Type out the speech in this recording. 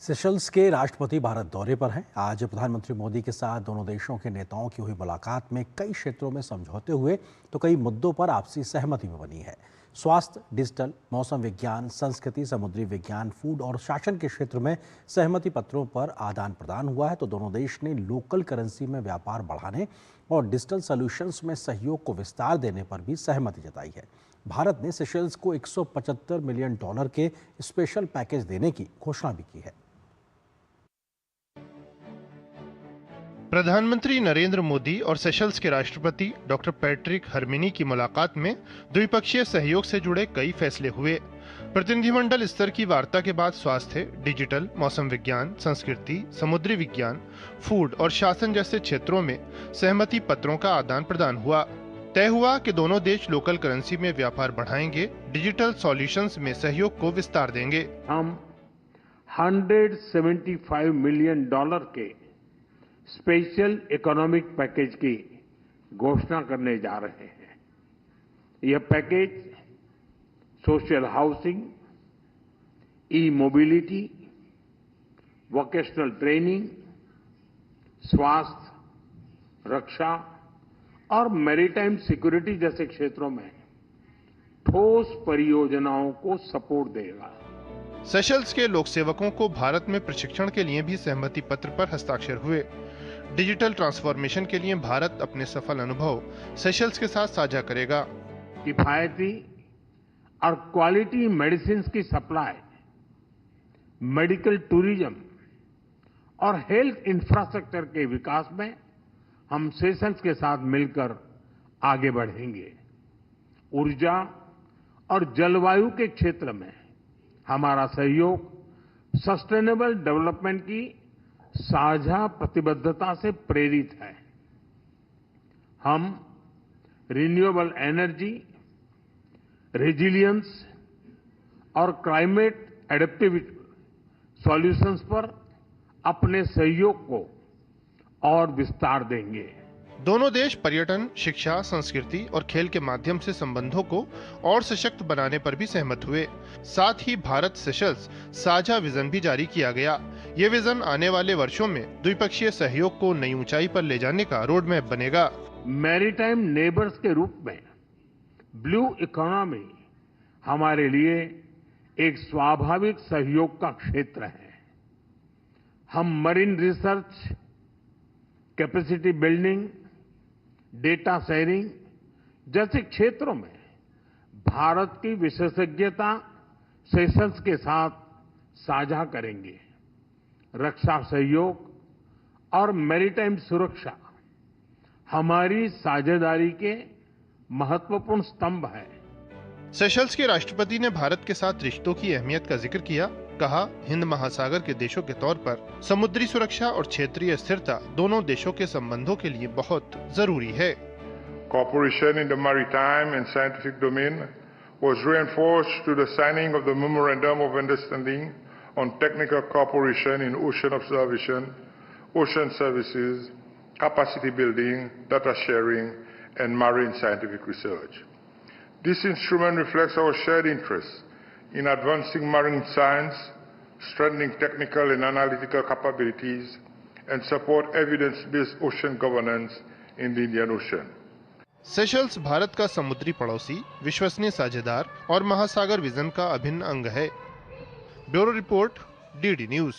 Seychelles के राष्ट्रपति भारत दौरे पर हैं। आज प्रधानमंत्री मोदी के साथ दोनों देशों के नेताओं की हुई मुलाकात में कई क्षेत्रों में समझौते हुए तो कई मुद्दों पर आपसी सहमति भी बनी है। स्वास्थ्य, डिजिटल, मौसम विज्ञान, संस्कृति, समुद्री विज्ञान, फूड और शासन के क्षेत्र में सहमति पत्रों पर आदान प्रदान हुआ है। तो दोनों देश ने लोकल करेंसी में व्यापार बढ़ाने और डिजिटल सॉल्यूशंस में सहयोग को विस्तार देने पर भी सहमति जताई है। भारत ने सेशल्स को $175 मिलियन के स्पेशल पैकेज देने की घोषणा भी की है। प्रधानमंत्री नरेंद्र मोदी और सेशल्स के राष्ट्रपति डॉक्टर पैट्रिक हरमिनी की मुलाकात में द्विपक्षीय सहयोग से जुड़े कई फैसले हुए। प्रतिनिधिमंडल स्तर की वार्ता के बाद स्वास्थ्य, डिजिटल, मौसम विज्ञान, संस्कृति, समुद्री विज्ञान, फूड और शासन जैसे क्षेत्रों में सहमति पत्रों का आदान प्रदान हुआ। तय हुआ कि दोनों देश लोकल करेंसी में व्यापार बढ़ाएंगे, डिजिटल सॉल्यूशंस में सहयोग को विस्तार देंगे। हम $175 मिलियन के स्पेशल इकोनॉमिक पैकेज की घोषणा करने जा रहे हैं। यह पैकेज सोशल हाउसिंग, ई मोबिलिटी, वोकेशनल ट्रेनिंग, स्वास्थ्य, रक्षा और मैरीटाइम सिक्योरिटी जैसे क्षेत्रों में ठोस परियोजनाओं को सपोर्ट देगा। सेशल्स के लोक सेवकों को भारत में प्रशिक्षण के लिए भी सहमति पत्र पर हस्ताक्षर हुए। डिजिटल ट्रांसफॉर्मेशन के लिए भारत अपने सफल अनुभव सेशल्स के साथ साझा करेगा। किफायती और क्वालिटी मेडिसिन की सप्लाई, मेडिकल टूरिज्म और हेल्थ इंफ्रास्ट्रक्चर के विकास में हम सेशल्स के साथ मिलकर आगे बढ़ेंगे। ऊर्जा और जलवायु के क्षेत्र में हमारा सहयोग सस्टेनेबल डेवलपमेंट की साझा प्रतिबद्धता से प्रेरित है। हम रिन्यूएबल एनर्जी, रेजिलियंस और क्लाइमेट एडेप्टिविटी सॉल्यूशंस पर अपने सहयोग को और विस्तार देंगे। दोनों देश पर्यटन, शिक्षा, संस्कृति और खेल के माध्यम से संबंधों को और सशक्त बनाने पर भी सहमत हुए। साथ ही भारत सेशल्स साझा विजन भी जारी किया गया। ये विजन आने वाले वर्षों में द्विपक्षीय सहयोग को नई ऊंचाई पर ले जाने का रोड मैप बनेगा। मैरीटाइम नेबर्स के रूप में ब्लू इकोनॉमी हमारे लिए एक स्वाभाविक सहयोग का क्षेत्र है। हम marine research, capacity building, data sharing जैसे क्षेत्रों में भारत की विशेषज्ञता सेशल्स के साथ साझा करेंगे। रक्षा सहयोग और मैरीटाइम सुरक्षा हमारी साझेदारी के महत्वपूर्ण स्तंभ है। सेशल्स के राष्ट्रपति ने भारत के साथ रिश्तों की अहमियत का जिक्र किया। कहा, हिंद महासागर के देशों के तौर पर समुद्री सुरक्षा और क्षेत्रीय स्थिरता दोनों देशों के संबंधों के लिए बहुत जरूरी है। Cooperation in the maritime and scientific domain was reinforced through the signing of the Memorandum of Understanding on technical cooperation in ocean observation, ocean services, capacity building, data sharing, and marine scientific research. This instrument reflects our shared interests in advancing marine science, strengthening technical and analytical capabilities, and support evidence-based ocean governance in the Indian Ocean. Seychelles Bharat का समुद्री पड़ोसी, विश्वसनीय साझेदार और महासागर vision का अभिन्न अंग है। Bureau report, DD news.